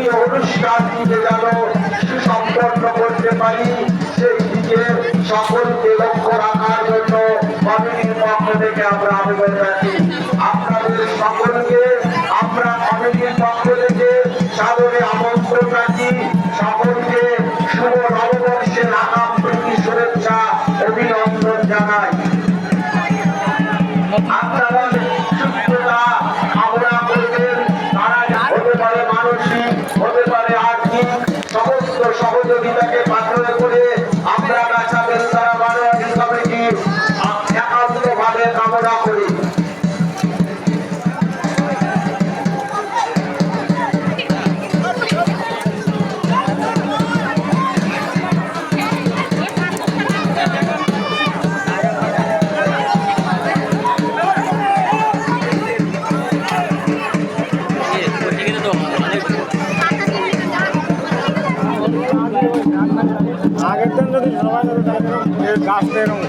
ধর্মীয় অনুষ্ঠানটিকে যেন সুসম্পন্ন করতে পারি, সেই দিকে সকলকে লক্ষ্য রাখার জন্য কমিটির পক্ষ থেকে আমরা আবেদন রাখি। আপনাদের সকলকে আমরা কমিটির পক্ষ থেকে সাদরে আমন্ত্রণ রাখি। সকলকে শুভ নববর্ষের আগাম প্রীতি শুভেচ্ছা অভিনন্দন জানাই। আপনারা সুস্থতা কামনা করবেন, তারা হতে পারে মানসিক, হতে পারে আর্থিক, সমস্ত সহযোগিতাকে পাথর করে আমরা কাছাকাছি তারা বারোয়ারি কমিটি একান্তভাবে কামনা করি। আগের দিন যদি সবাই গাছটা এরকম